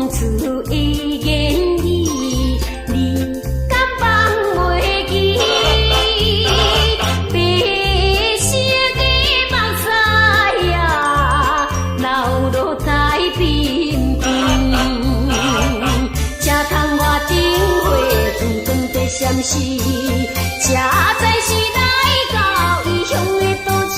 出伊言语，你敢放袂记？白色的目屎呀，流落在鬓边，才通我顶花长长地闪烁，才知是来到异乡的都市。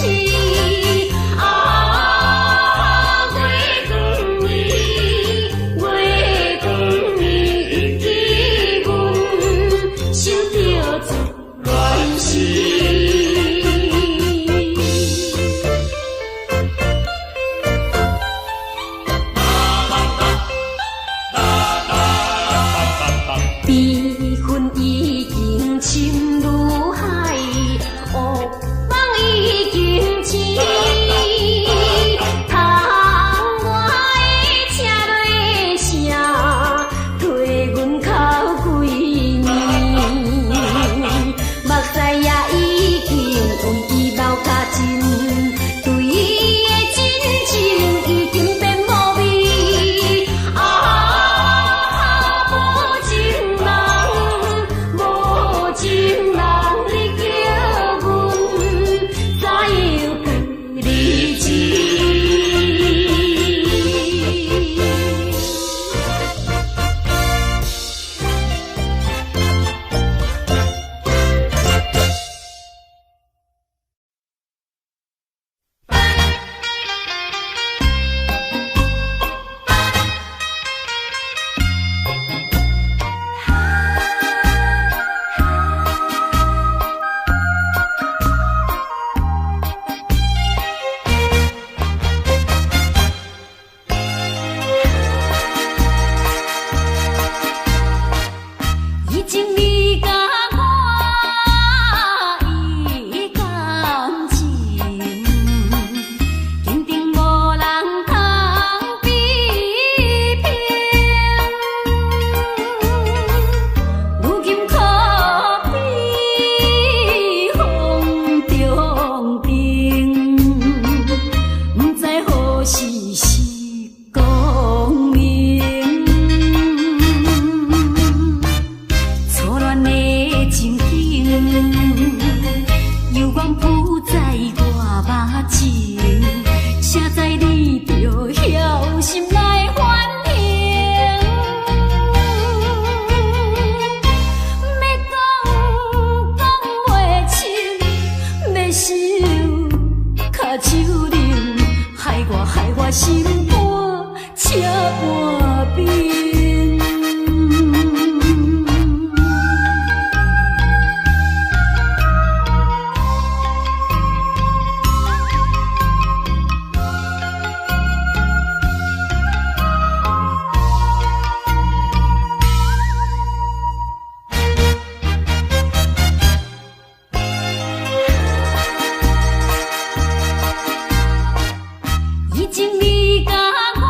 心肝车半边，已经你甲我。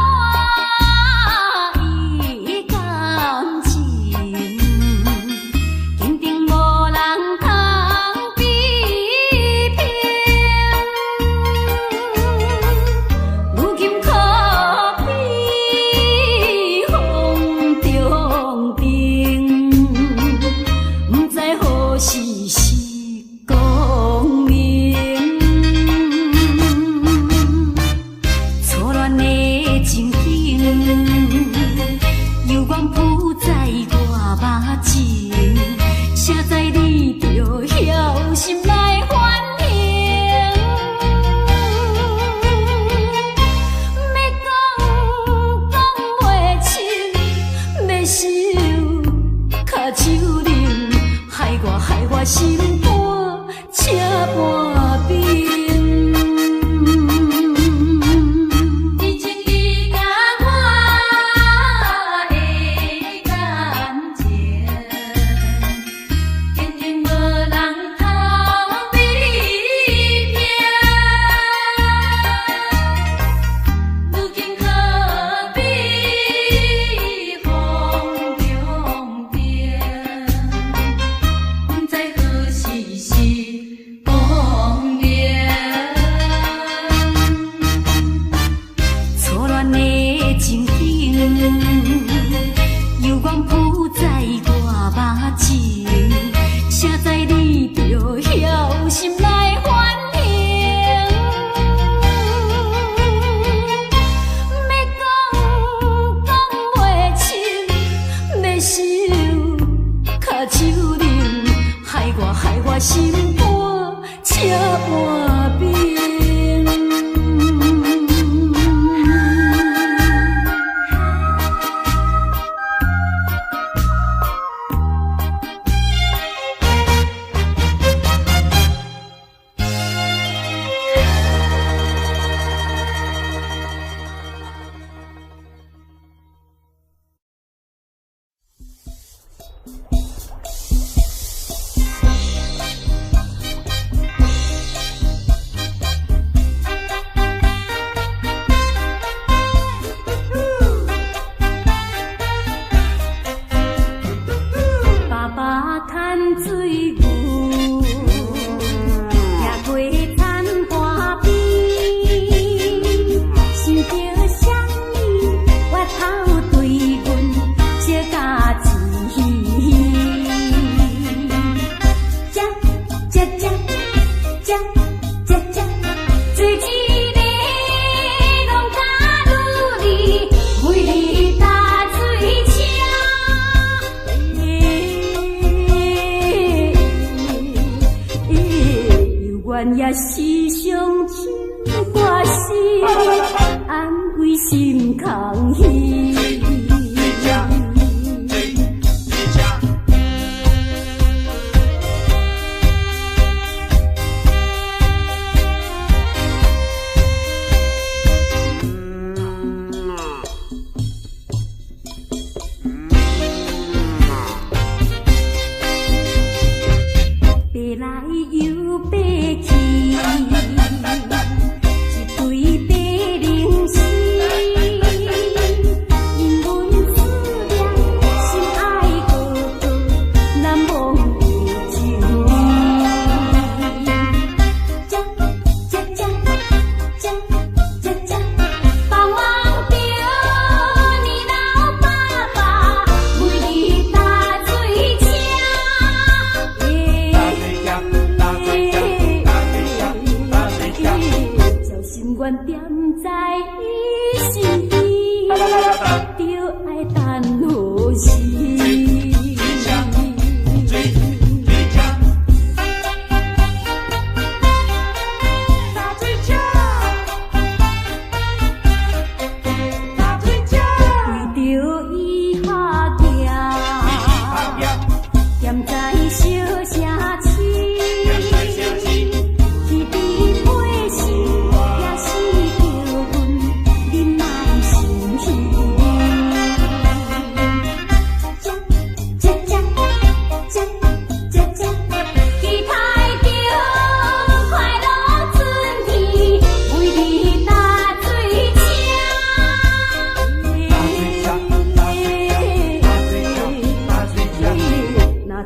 愿也时常唱歌诗，安慰心空虚。白来又白去，一堆白灵丝，因阮思念心爱哥哥，难忘的情义。จ๊จ๊จ๊จ๊จ๊จ๊จ๊，盼望着你老爸爸为你打水车。心愿点在伊心意，就爱等何时？为着伊下行，踮在小城市。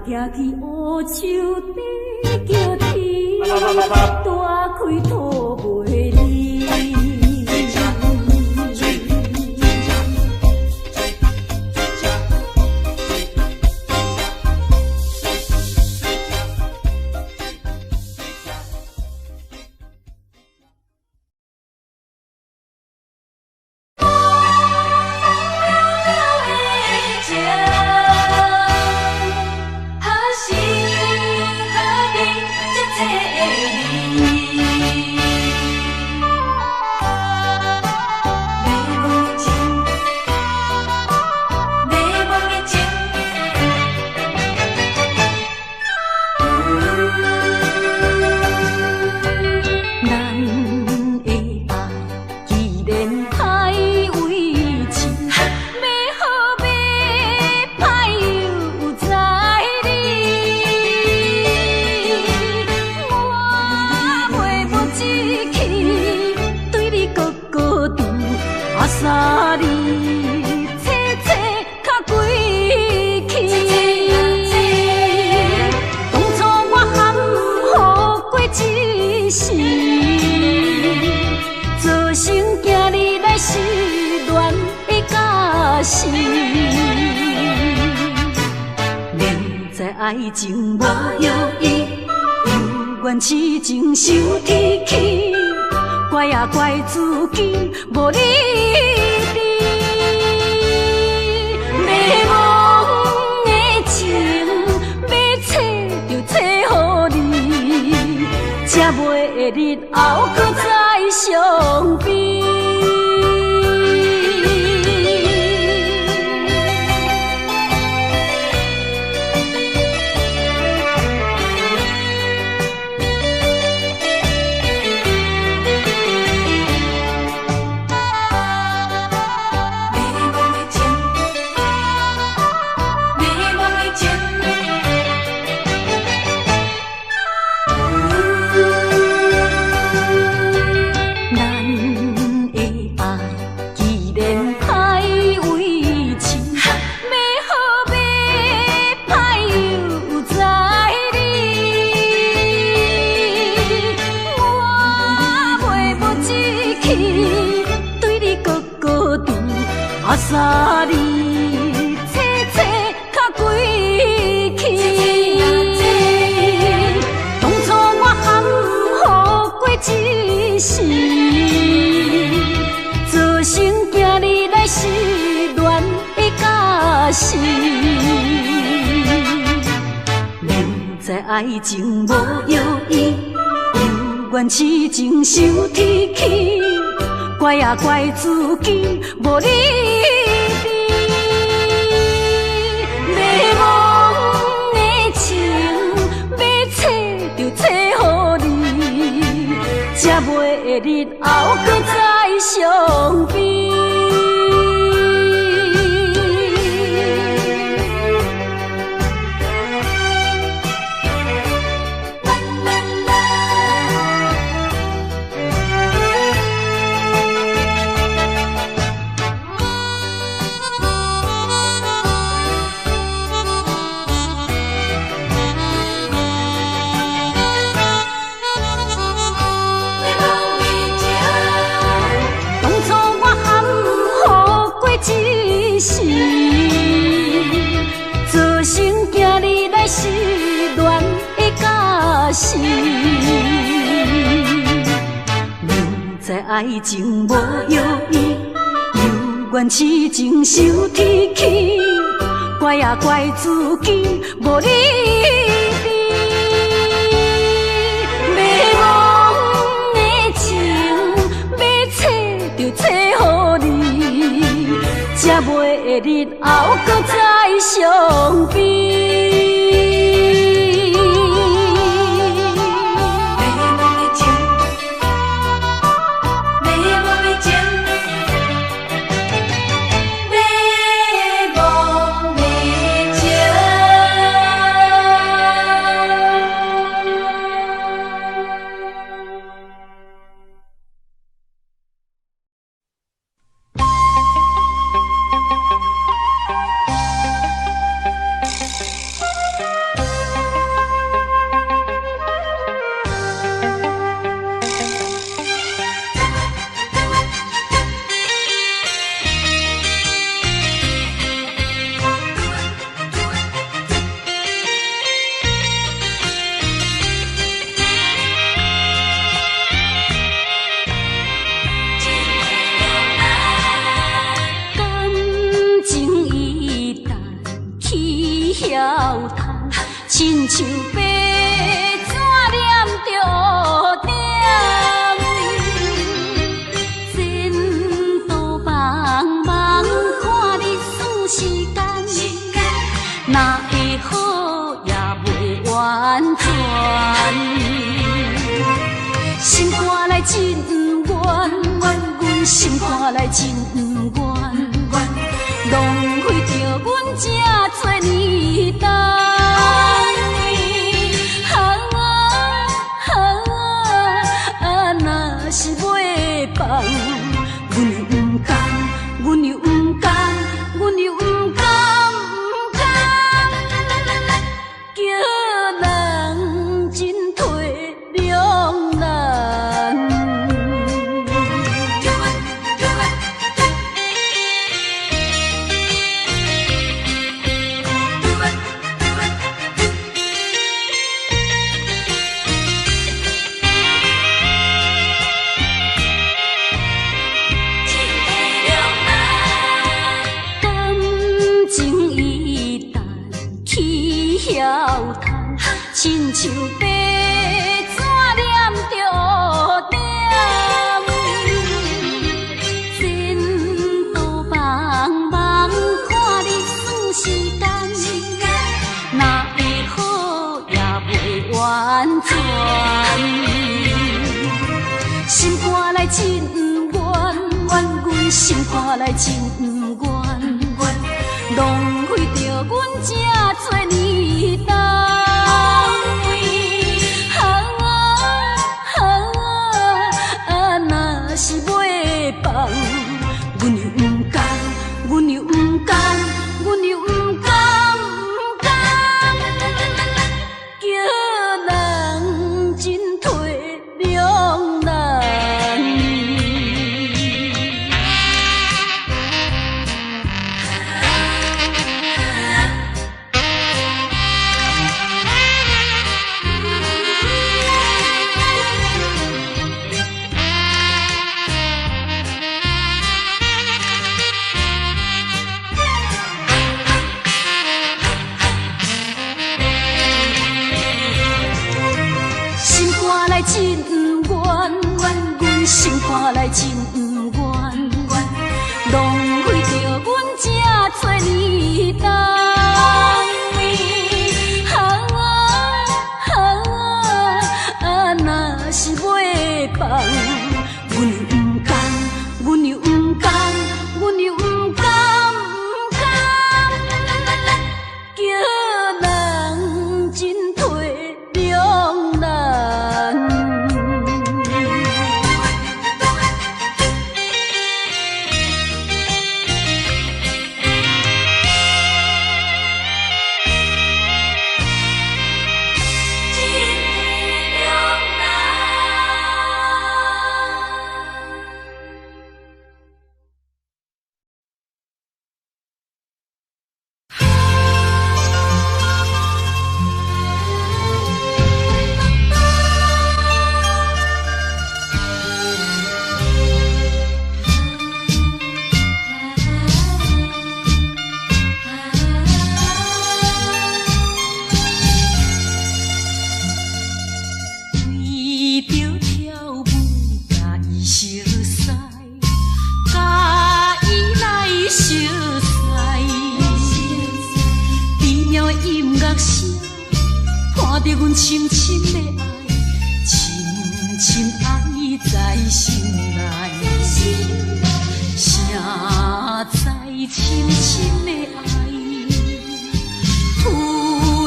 听去乌树底叫天，大开土袂离。爱情无意义，有缘痴情受天气，怪啊怪自己无理智。迷茫的情，要找就找予你，才袂日后搁再相比。三年切切较归去，当初我含糊过一世，做成今日来失恋的假死。明知爱情无意义，有怨痴情受天气，怪啊怪自己无理智。迷惘的情，要找就找予你，才袂日后搁再相比。是，明知爱情无意义，又怨痴情受天气，怪啊怪自己无理智。迷惘的情，要找就找予你，才袂日后搁再相比。亲像白纸念着点，前途茫茫，看日数时间，哪会好也袂完全。心肝内真冤，阮心肝内真冤，浪费着阮这多年代。是袂放，阮又不甘，阮又不甘，阮又不甘，不甘，叫人真体谅咱。亲像白纸念着点，前途茫茫，看日数时间，哪会好也袂完全。心肝内真冤，阮心肝内真冤，浪费着阮这多年代。是袂放，阮又不甘，阮又不甘，阮又不甘，不甘，叫人真体谅咱。来真不愿，浪费着阮这多年冬。若是袂放，阮又不甘，阮又不甘，阮又不甘，不甘，叫人真体两难。看着阮深深的爱，深深爱在心内，谁知深深的爱，突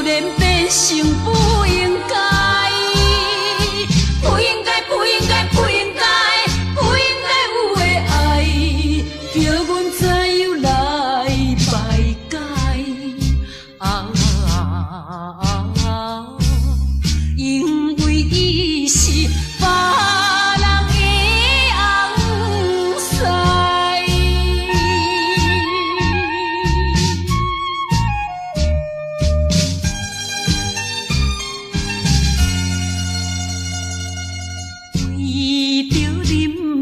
然变成不应该，不应该，不应该，不应该，不应该有的爱，叫阮怎样来排解啊？因为伊是别人的红婿，为着啉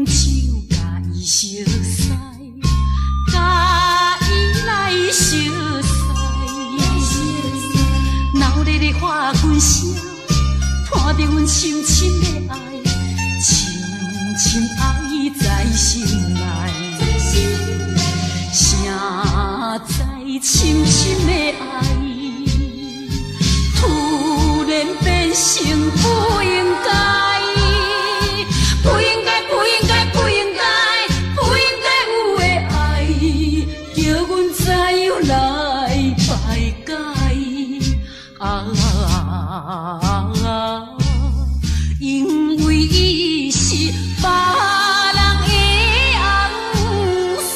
酒甲伊熟识，甲伊来熟识，闹热的花拳声。看着阮深深的爱，深深爱在心内，谁知深深的爱，突然变成不应该，不应该，不应该，不应该，不应该有的爱，叫阮怎样来排解啊？因为伊是别人的红婿。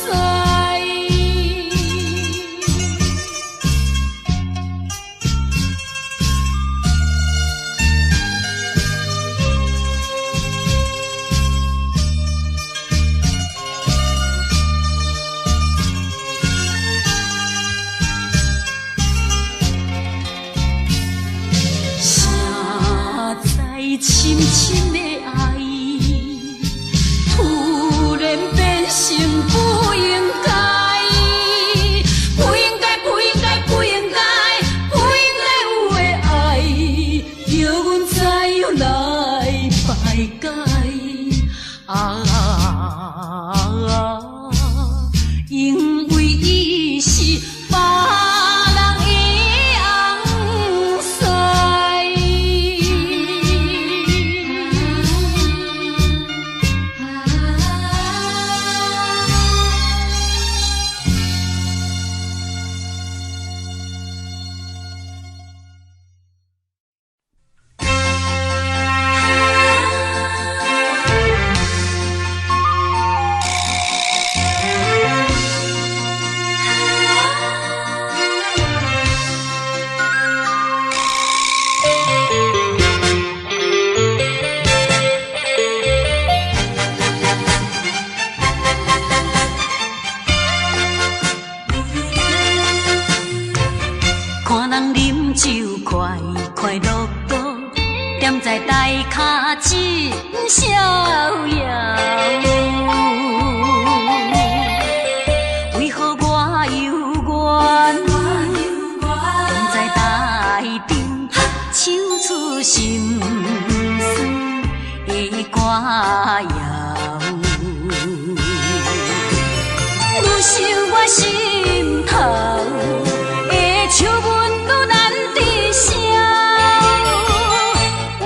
深深的爱，突然变成不应该，不应该，不应该，不应该，不应该有的爱，叫阮怎样来排解啊？因为伊是别人的红婿。看人饮酒快快乐乐，踮在台脚真逍遥。为何我犹原踮在台顶，唱出心酸的歌谣？想我心头的笑纹愈难抵消，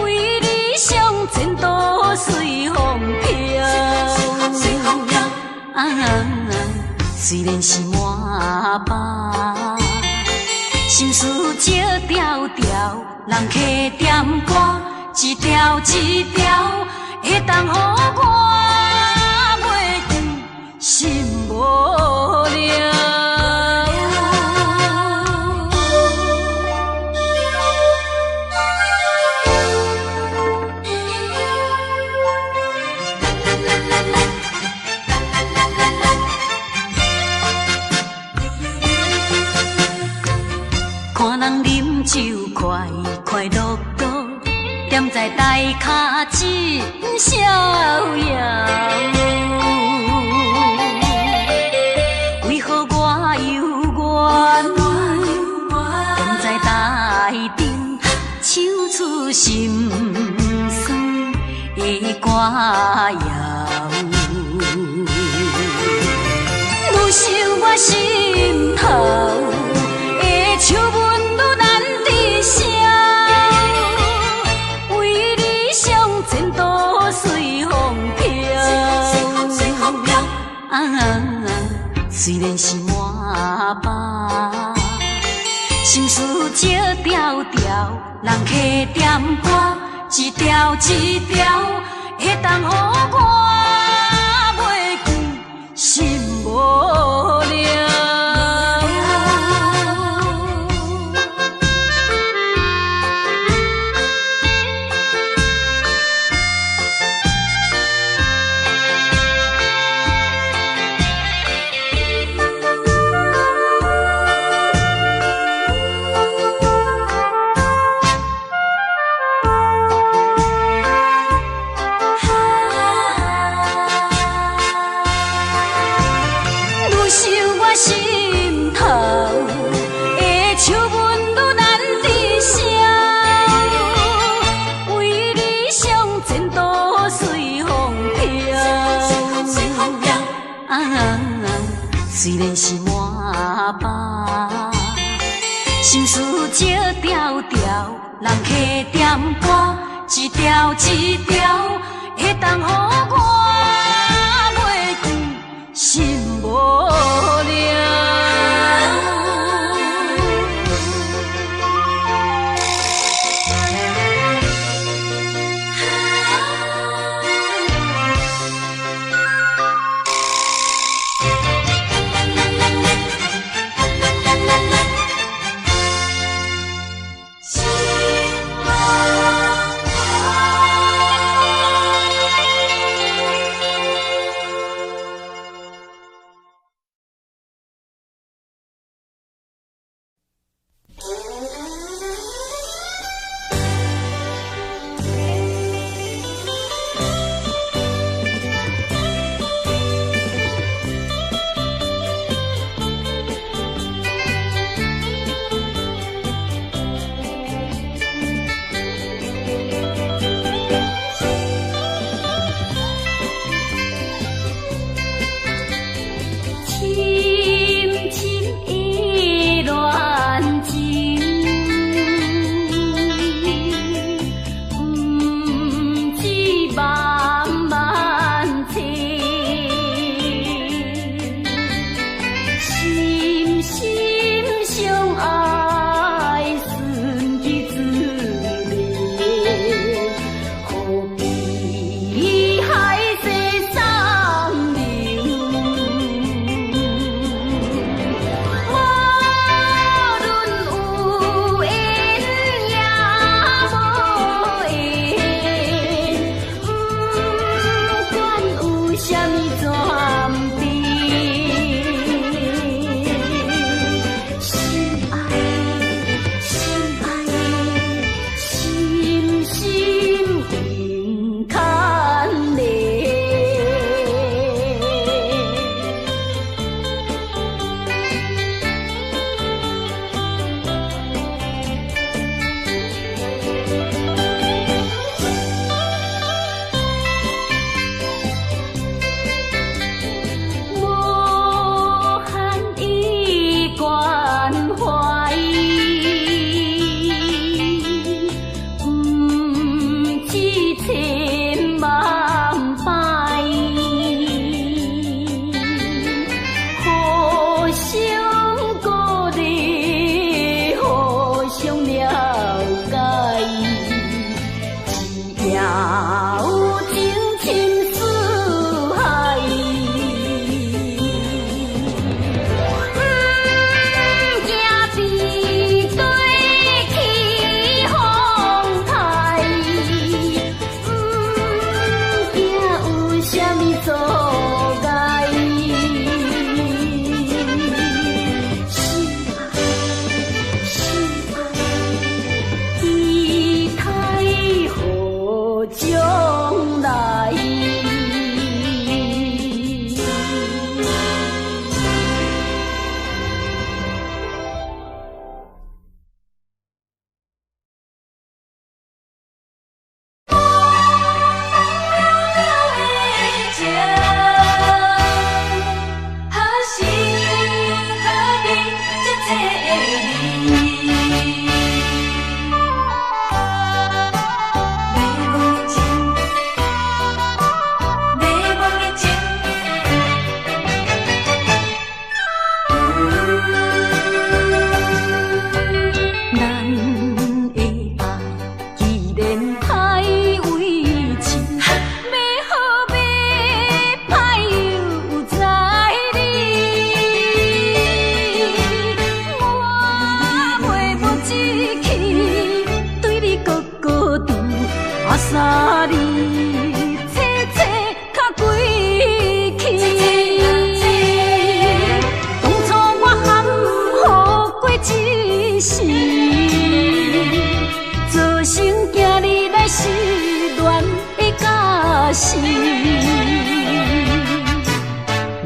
为理想前途随风飘。虽然是满腹心事笑条条，人客点歌一条一条，会当予我袂记心无聊。看人饮酒快快乐乐，踮在台脚真逍遥。为何我犹原踮在台顶，唱出心酸的歌谣？愈想我心头的笑纹愈难抵消，为理想前途随风飘。虽然是满腹心事笑条条，人客点歌一条一条，会当予我袂记心无聊。心头的笑纹愈难抵消，为理想前途随风飘。虽然是满腹心事笑条条，人客点歌一条一条，会当予我袂记心无聊。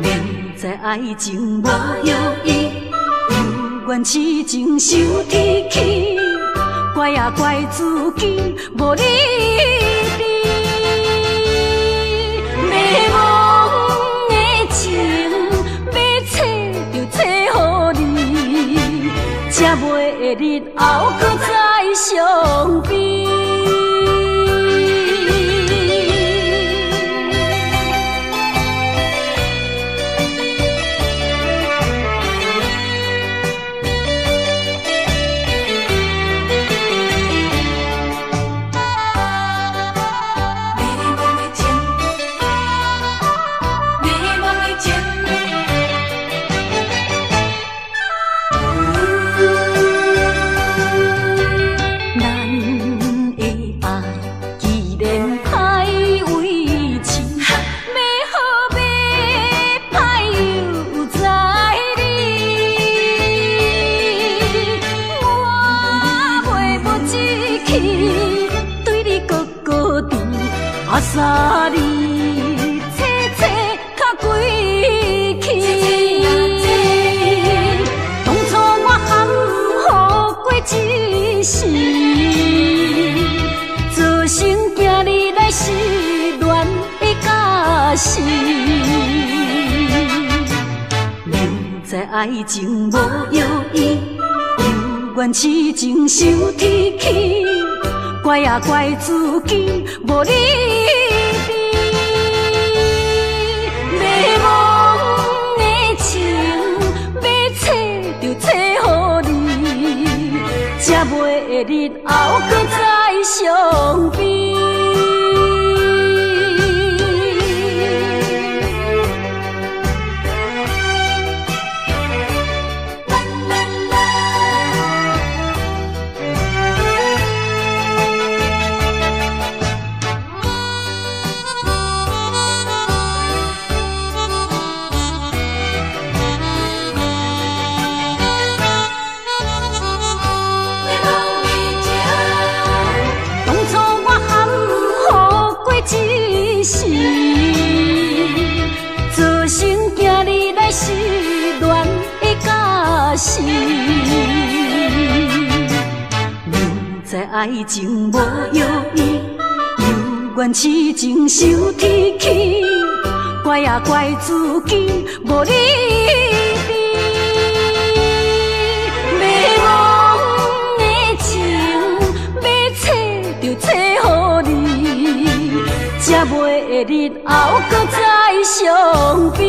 明知爱情无意义，有缘痴情受天气，怪也怪自己无理智。迷茫的情，要找就找予你，才袂日后搁再相比。阿三你切切较贵气，当初我含糊过一世，做成惊你来失恋的假死。明知爱情无意义，有缘痴情受天气，怪也怪自己无理智，迷茫的情要找就找予你，才袂日后搁再相比。一世做成惊你来失恋的假死，明知爱情无意义，有缘痴情受天气，怪也怪自己无理智，迷茫的情要找就找予你，才袂日后搁再相比。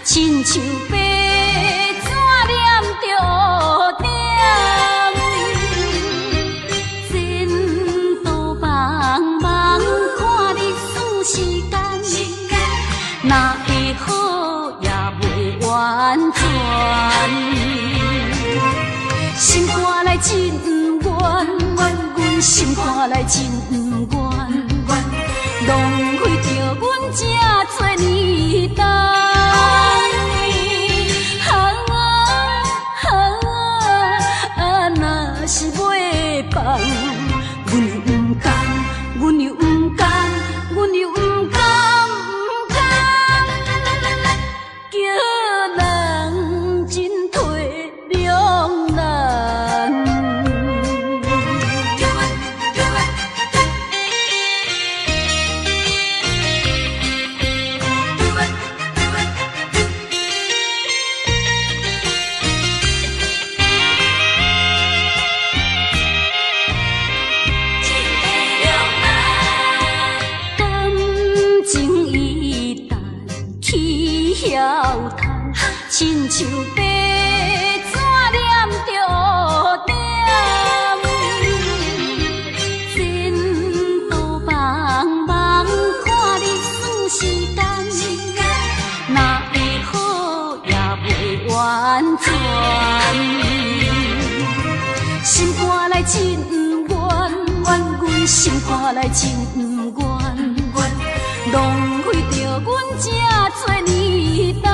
亲像白纸念着点，前途茫茫，看日子时间，哪会好也袂完全。心看来真冤，阮心看来真冤，浪费着阮这多年代。是袂放，阮又不甘，阮又不甘，阮又不甘，不甘，叫人真体两难。跳叹，亲像白纸念着点，前途茫茫，看日算时间，若会好也袂完全。心肝内真不愿，阮心肝内真不愿，浪费着阮这多年等。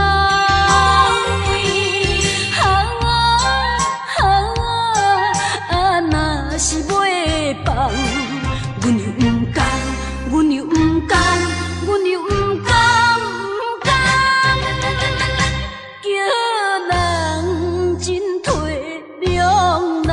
若是袂放，阮又不甘，阮又不甘，阮又不甘，不甘，叫人真体两难。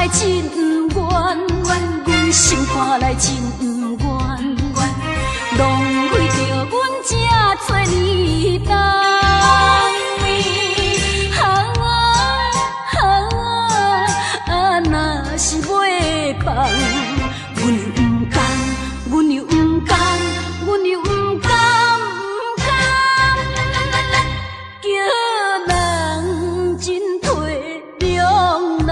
真不愿，阮心肝内真不愿，浪费着阮这多年等。若是袂放，阮又不甘，阮又不甘，阮又不甘，不甘，叫人真体两难。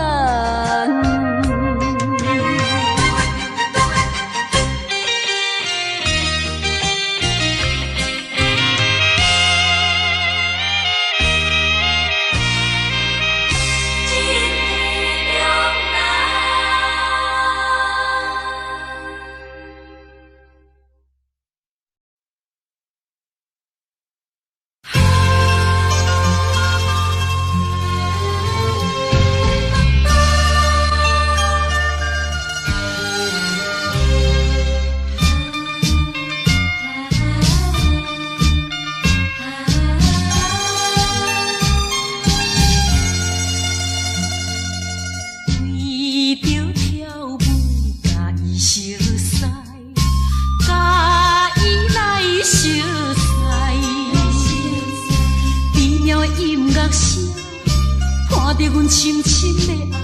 看着阮深深的爱，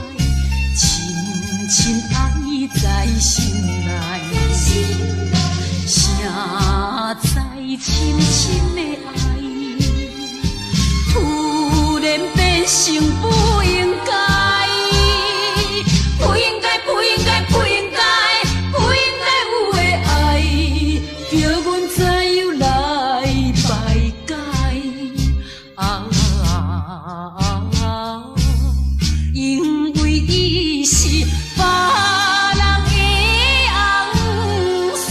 深深爱在心内，谁知深深的爱，突然变成不应该，不应该，不应该，不应该，不应该有的爱，叫阮怎样来排解啊？因为伊是别人的红婿，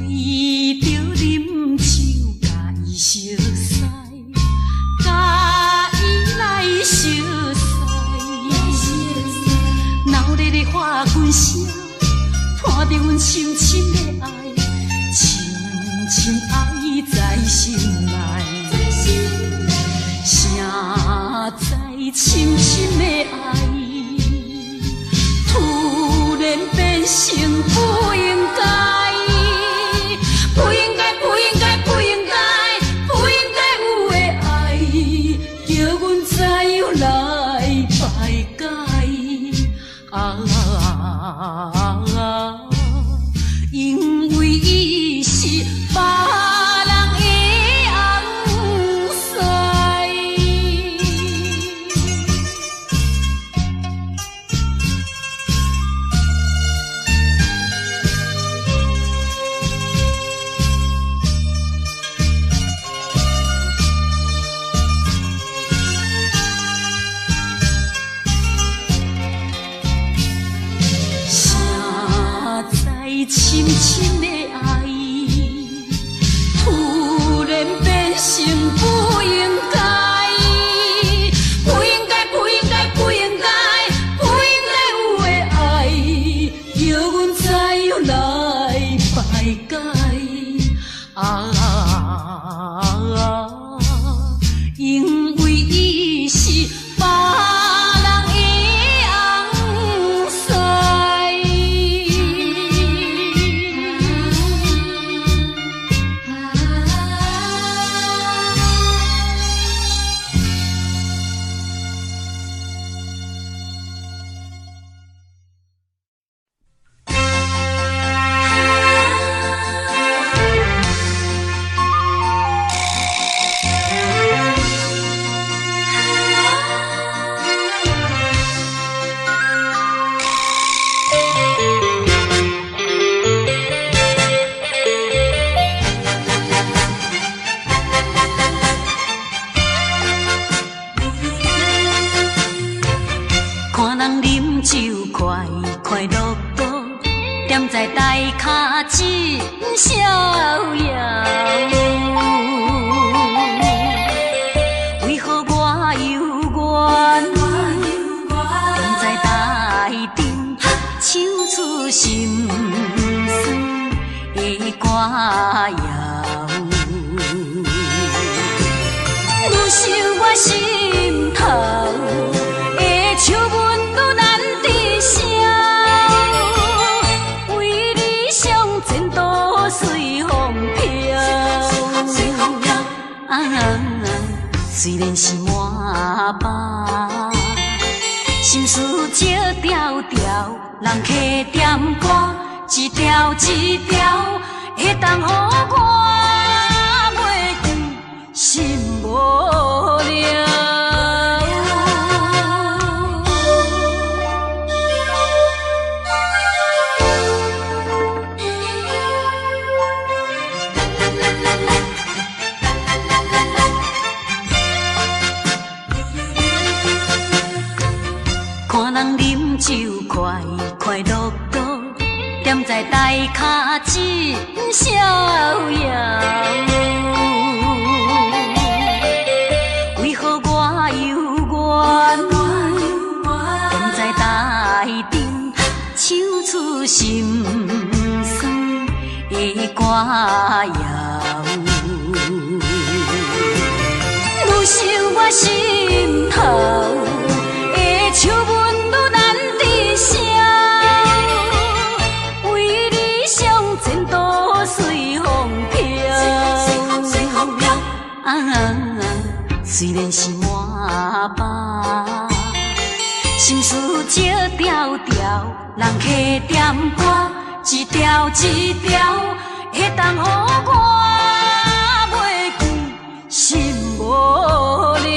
为着啉酒甲伊相识，甲伊来相识，闹热的花拳声。看着阮深深的爱，深深爱在心内，谁知深深的爱，突然变成不应该，不应该，不应该，不应该，不应该有的爱，叫阮怎样来排解啊？因为伊是别人的红婿。深深的爱，突然变成不应该，不应该，不应该，不应该，不应该有人啉酒快快乐乐，踮在台脚真逍遥。为何我犹原踮在台顶，唱出心酸的歌谣？愈想我心头的笑纹愈难抵消，为理想前途随风飘。虽然是满腹心事借条条，人客点歌一条一条，会当予我袂记心无聊。看人啉酒快快乐乐，踮在台脚真逍遥。为何我犹原踮在台顶，唱出心酸的歌谣？愈想我心头的笑纹愈难抵消，为理想前途随风飘。虽然是满腹心事借条条，人客点歌一条一条，会当予我袂记心无聊。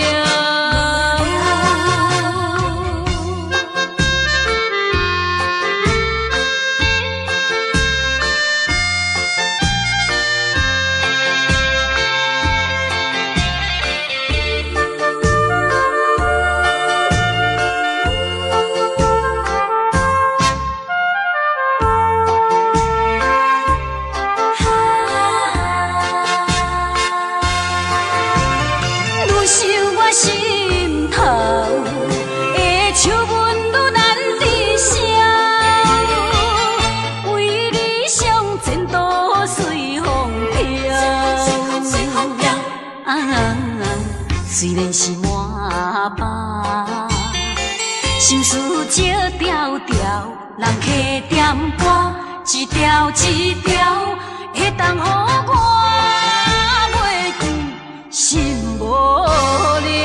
心头的笑纹愈难抵消，为理想前途随风飘。虽然是满腹心事借条条，人客点歌一条一条，会当予我袂记心无聊。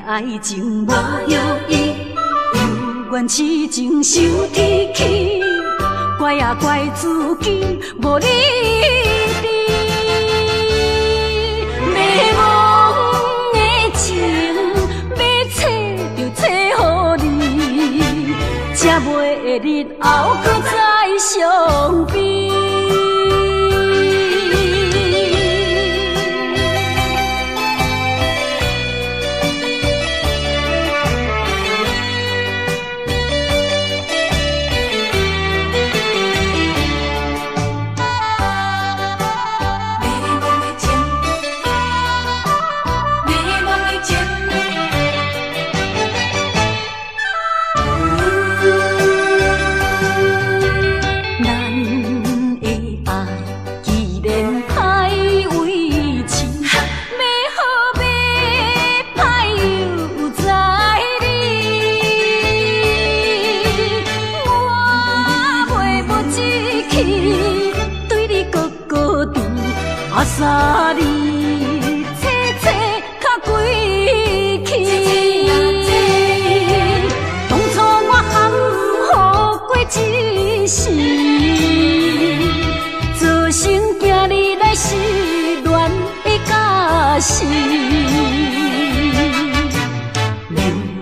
爱情无意义，有缘痴情受天气，怪啊怪自己无理智。迷茫的情，要找就找予你，才袂日后搁再相比。三日切切较归去，当初我含糊过一世，造成今日来失恋的假死。明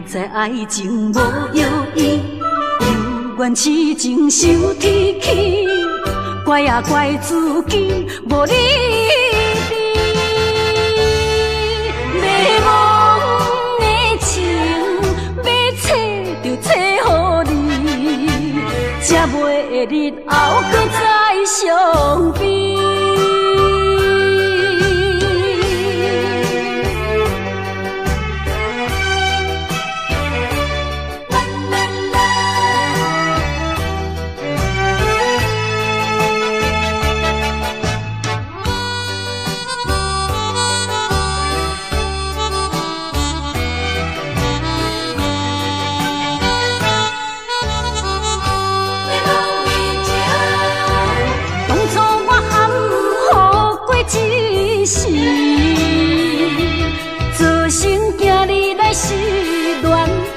知爱情无意义，有缘痴情受天气，怪啊怪自己无理智，迷茫的情要找就找予你，才袂日后搁再相比。造成今日来失恋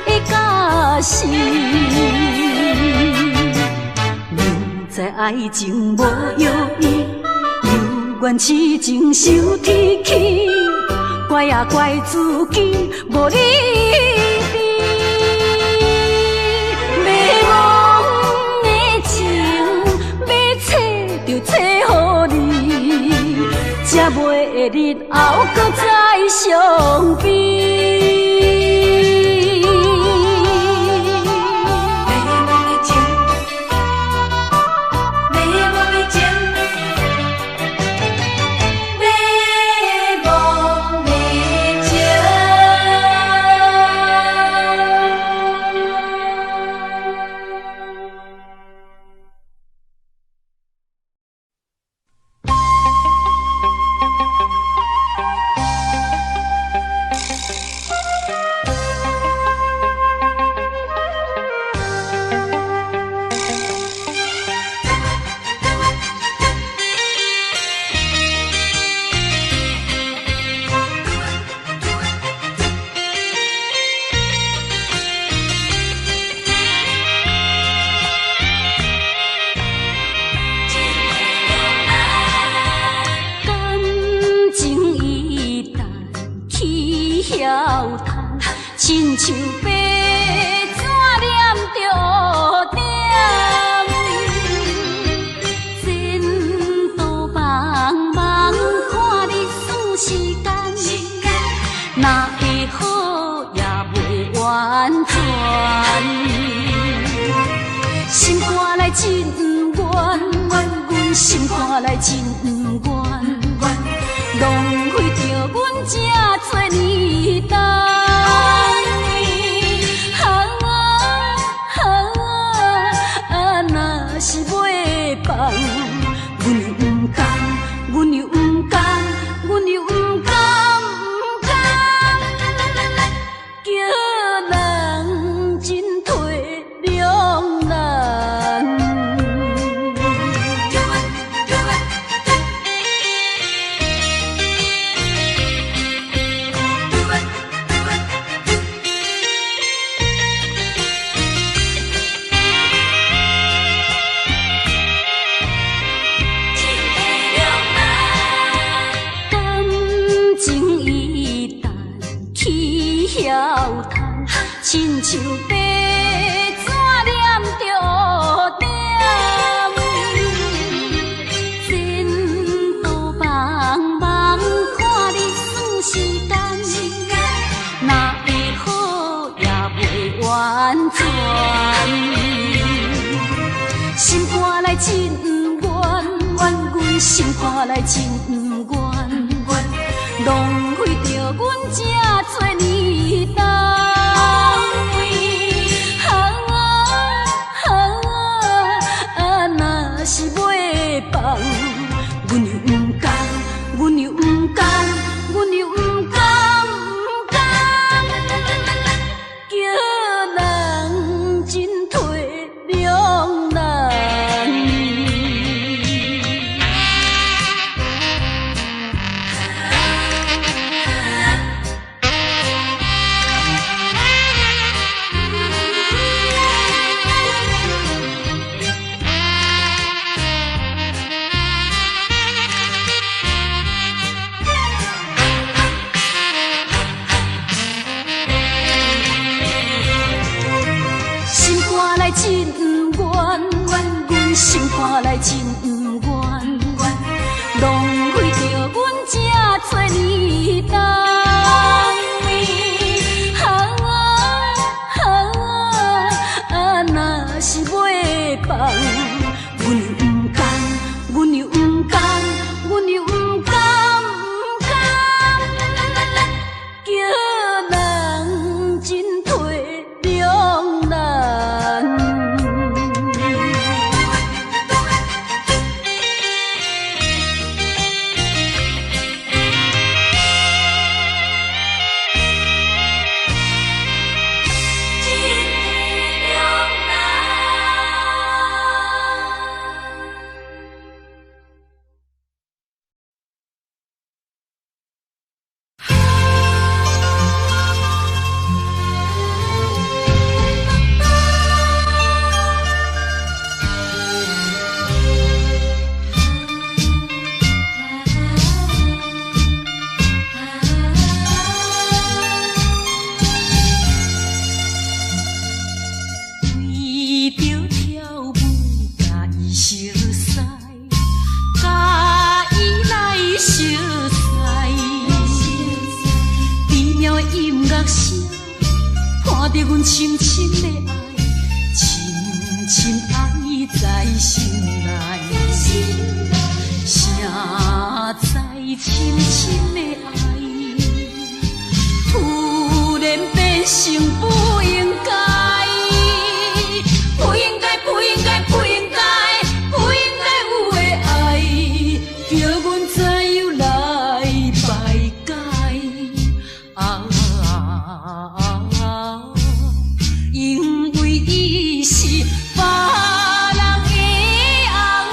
的假死。明知爱情无意义，有缘痴情受天气，怪啊怪自己无理智，迷茫的情要找就找予你，才袂日后搁再相比。阮心看来真不愿，浪费着阮这多年等。若是袂放，阮又不甘，阮又不甘，阮又不甘。叫人真体谅人。亲像白纸念着黑点，前途茫茫，看你算时间，若会好也袂完全。心肝内真不愿，阮心肝内真不愿，浪费着阮这多年等。若是袂放，阮又不甘，阮又不甘，阮又不甘，不甘，叫人真体谅人。真不愿，阮心肝内真不愿，浪费着阮这多年等。若是袂放，阮又不甘，阮又不甘，阮又不甘，不甘，叫人真体谅人。看着阮深深的爱，深深爱在心内，谁知深深的爱，突然变成不应该，不应该，不应该，不应该，不应该有的爱，叫阮怎样来排解啊？因为伊是别人的红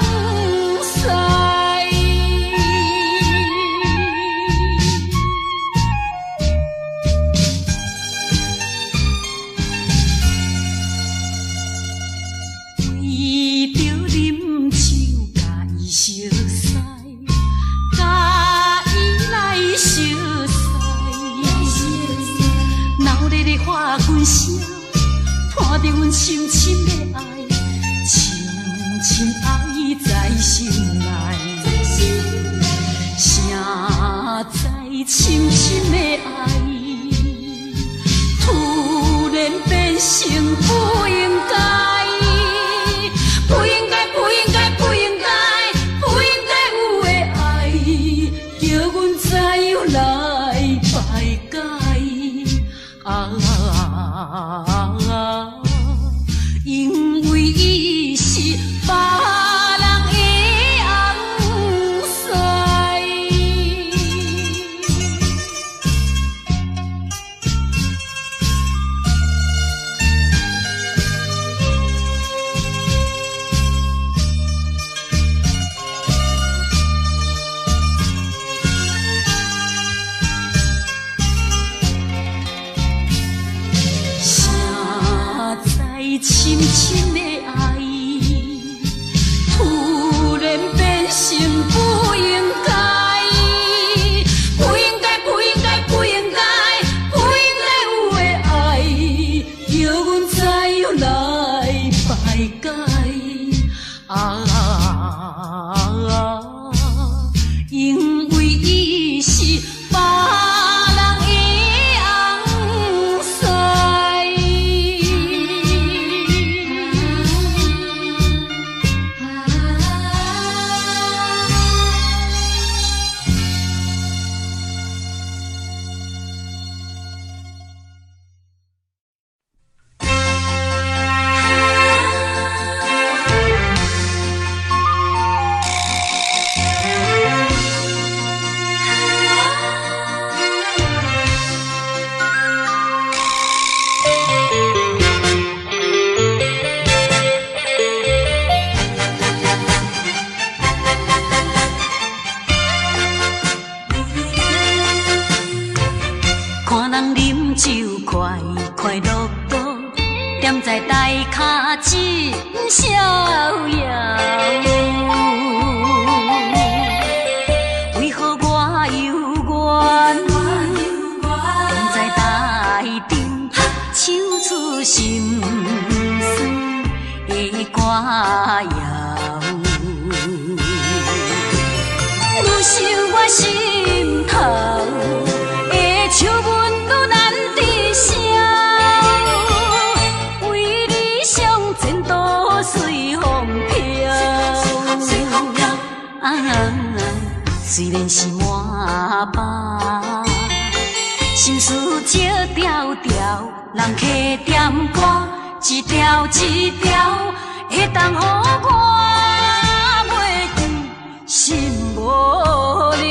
婿，为着啉酒甲伊相识，甲伊来相识，闹热的花拳声。看着阮深深的爱，深深爱在心内，谁知深深的爱，突然变成不应该，不应该，不应该，不应该，深的爱，突然变成不应该，不应该，不应该，不应该，不应该有的爱，叫阮知影来排解。因为伊是别人的红婿。看人饮酒快快乐乐，踮在台脚真逍遥。为何我犹原踮在台顶，唱出心酸的歌谣？愈想我心头的笑纹愈难抵消，为理想前途随风飘。虽然是满腹心事笑条条，人客点歌一条一条，会当予我袂记心无聊。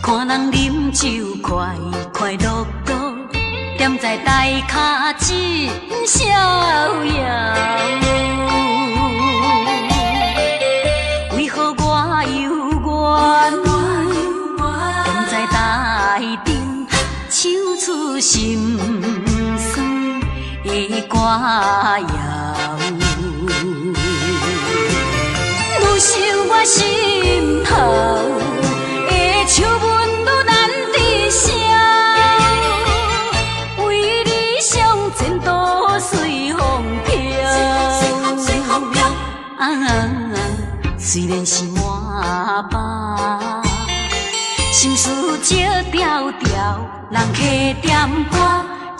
看人饮酒快快乐乐，踮在台脚真逍遥。为何我犹原踮在台顶，唱出心酸的歌谣？愈想我心头的笑纹愈难抵消，为理想前途随风飘。虽然是满腹心事笑条条，人客点歌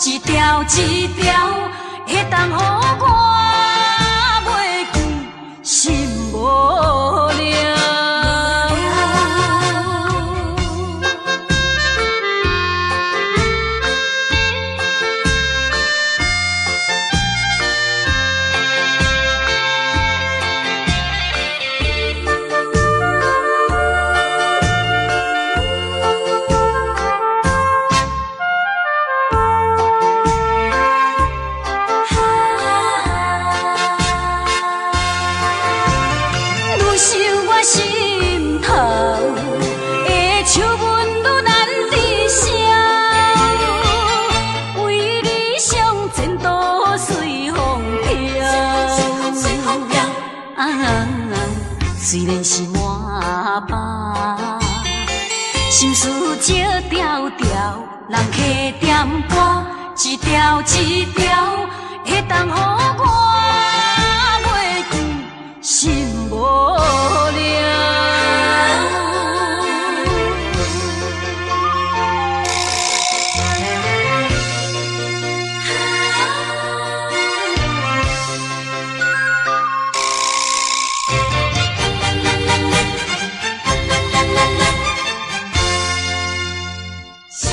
一条一条，会当予我袂记心无聊。心头的笑纹愈难抵消，为理想前途随风飘。虽然是满腹心事笑条条，人客点歌一条一条，会当予我袂记心无聊。心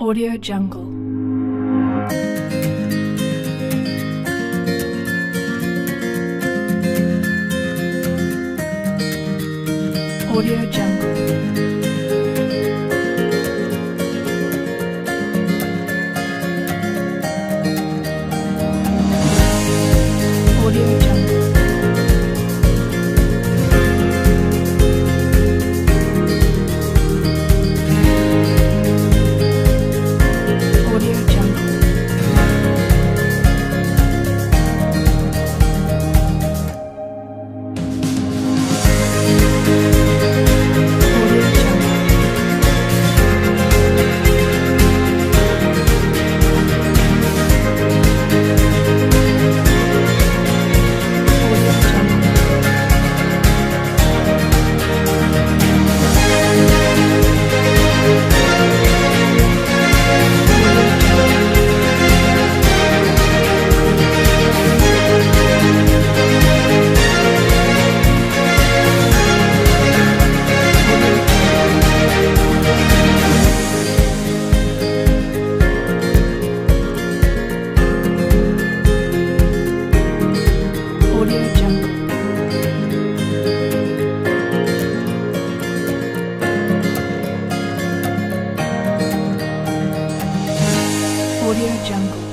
Audio Jungle. Audio Jungle. Audio Jungle. Audio Jungle. Audio Jungle. Audio Jungle. Audio Jungle. Audio Jungle.